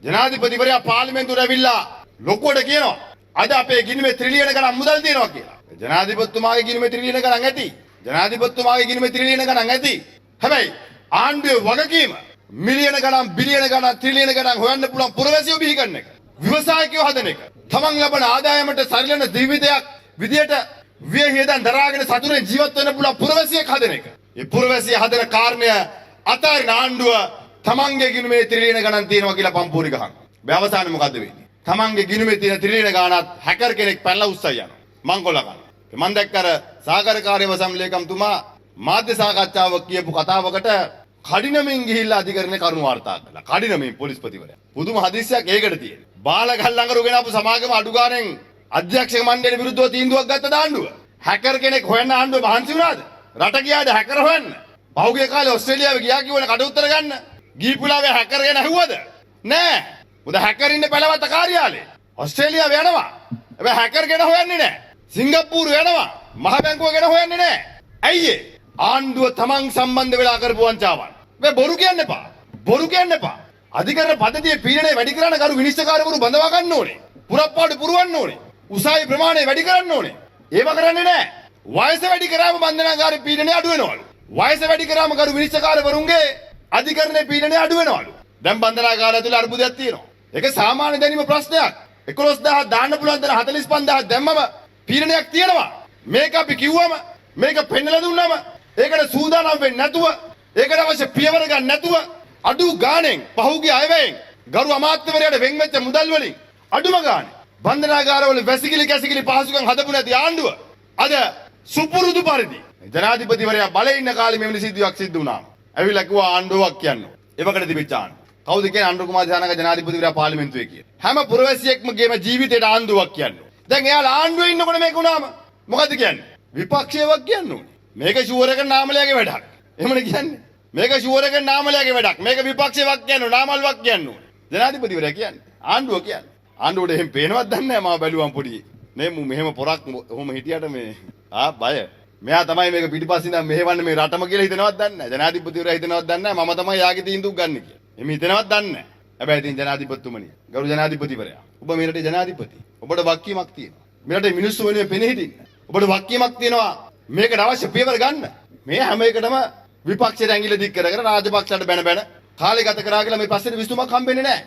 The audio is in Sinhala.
ජනාධිපතිවරයා පාර්ලිමේන්තුවට ඇවිල්ලා ලොකුවට කියනවා අද අපේ ගිණුමේ ත්‍රිලියන ගණන් මුදල් තියෙනවා කියලා. ජනාධිපතිතුමාගේ ගිණුමේ ත්‍රිලියන ගණන් ඇති. ජනාධිපතිතුමාගේ ගිණුමේ ත්‍රිලියන ගණන් ඇති. හැබැයි ආණ්ඩුවේ වගකීම මිලියන ගණන් බිලියන ගණන් ත්‍රිලියන ගණන් හොයන්න පුළුවන් පුරවැසියෝ බිහි කරන එක. ව්‍යවසායකයෝ හදන එක. තමන් ලබන ආදායමට සරිලන ජීවිතයක් විදියට වියහියදන් දරාගෙන සතුටෙන් ජීවත් වෙන්න පුළුවන් පුරවැසියෙක් හදන එක. මේ පුරවැසිය හදන කාරණය අතාරින ආණ්ඩුව තමන්ගේ ගිණුමේ ත්‍රිලියන ගණන් තියෙනවා කියලා පම්පෝරි ගහන. බෑ අවසානේ මොකද්ද වෙන්නේ? තමන්ගේ ගිණුමේ තියෙන ත්‍රිලියන ගණනත් හැකර් කෙනෙක් පැනලා උස්සයි යනවා. මංකොල්ල ගන්න. මම දැක්ක අර සාගර කාර්යවසම් ලේකම්තුමා මාධ්‍ය සාකච්ඡාවක් කියපු කතාවකට කඩිනමින් ගිහිල්ලා අධිකරණේ කරුණු වාර්තා කළා. කඩිනමින් පොලිස්පතිවරයා. පුදුම හදිස්සියක් ඒකට තියෙනවා. බාලගල් ළඟරුගෙන ආපු සමාගම අඩු ගානෙන් අධ්‍යක්ෂක මණ්ඩලයට විරුද්ධව තීන්දුවක් ගත්ත දාණ්ඩුව. හැකර් කෙනෙක් හොයන්න ආණ්ඩුව මහන්සි වුණාද? රට ගියාද හැකර් හොයන්න? පහුගිය කාලේ ඕස්ට්‍රේලියාවේ ගියා කිව්වනේ කඩ උත්තර ගන්න. ගීපුලාවේ හැකර් ගැන ඇහුවද? නෑ. උද හැකර් ඉන්නේ පළවත කාර්යාලේ. ඕස්ට්‍රේලියාව යනවා. හැබැයි හැකර් ගැන හොයන්නේ නෑ. සිංගප්පූරු යනවා. මහ බැංකුව ගැන හොයන්නේ නෑ. ඇයි ඒ? ආණ්ඩුව තමන් සම්බන්ධ වෙලා කරපු වංචාවන්. මේ බොරු කියන්න එපා. බොරු කියන්න එපා. අධිකරණ පද්ධතියේ පීඩනය වැඩි කරන කරු විනිශ්චයකාරවරු බඳවා ගන්න ඕනේ. පුරප්පාඩු පුරවන්න ඕනේ. උසාවි ප්‍රමාණය වැඩි කරන්න ඕනේ. ඒව කරන්නේ නැහැ. වයස වැඩි කරාම බන්ධනාගාරේ පීඩනය අඩු වෙනවලු. වයස වැඩි කරාම කරු විනිශ්චයකාරවරුන්ගේ අධිකරණයේ පීඩනය අඩු වෙනවලු. දැන් බන්ධනාගාරය ඇතුළේ අර්බුදයක් තියෙනවා. ඒක සාමාන්‍ය දැනීම ප්‍රශ්නයක්. 11000 දාන්න පුළුවන් තැන 45000 දැම්මම පීඩනයක් තියෙනවා. මේක අපි කිව්වම මේක පෙන්නලා දුන්නම ඒකට සූදානම් වෙන්නේ නැතුව ඒකට අවශ්‍ය පියවර ගන්න නැතුව අඩු ගාණෙන් පහුගිය අයවැයෙන් ගරු අමාත්‍යවරයාට වෙන් වෙච්ච මුදල් වලින් අඩුම ගාණේ බන්ධනාගාරවල වැසිකිලි කැසිකිලි පහසුකම් හදපු නැති ආණ්ඩුව අද සුපුරුදු පරිදි ජනාධිපතිවරයා බලේ ඉන්න කාලේ මෙවැනි සිද්ධියක් සිද්ධ වුණා. ඇවිල්ලා කිව්වා ආණ්ඩුවක් කියන්නේ. ඒවකට තිබිච්ච ආණ්ඩුව. කවුද කියන්නේ අනුර කුමාර දිසානායක ජනාධිපතිවරයා පාර්ලිමේන්තුවේ කියන්නේ. හැම පුරවැසියෙක්ම ගේම ජීවිතේට ආණ්ඩුවක් කියන්නේ. දැන් එයාලා ආණ්ඩුවේ ඉන්නකොට මේක වුණාම මොකද්ද කියන්නේ? විපක්ෂයවක් කියන්න ඕනේ. මේක ෂුවර් එක නාමලයාගේ වැඩක්. එහෙමනේ කියන්නේ. මේක ෂුවර් එක නාමලයාගේ වැඩක්. මේක විපක්ෂයක් කියන්න ඕනේ. නාමල්වක් කියන්න ඕනේ. ජනාධිපතිවරයා කියන්නේ. ආණ්ඩුව කියන්නේ. ආණ්ඩුවට එහෙම පේනවත් දන්නේ නැහැ මම බැලුවම් පොඩි. නේ මෙහෙම පොරක් ඔහොම හිටියට මේ බය. මෙයා තමයි මේක පිටිපස්සින් ඉඳන් මෙහෙවන්නේ මේ රටම කියලා හිතනවත් දන්නේ නැහැ. ජනාධිපතිවරයා හිතනවත් දන්නේ නැහැ. මම තමයි යාගේ තීන්දුවක් ගන්න කියලා. එහම හිතනවත් දන්නේ නැහැ. හැබැයි ඉතින් ජනාධිපතිතුමනි, ගරු ජනාධිපතිවරයා. ඔබ මේ රටේ ජනාධිපති. ඔබට වගකීමක් තියෙනවා. මේ රටේ මිනිස්සු වෙනුවෙන් පෙනී හිටින්න. ඔබට වගකීමක් තියෙනවා මේකට අවශ්‍ය පියවර ගන්න. මේ හැම එකටම විපක්ෂයට ඇඟිල්ල දික් කර කර රාජපක්ෂයට බැන බැන කාලය ගත කරා කියලා මේ පස්සේ විසඳුමක් හම්බෙන්නේ නැහැ.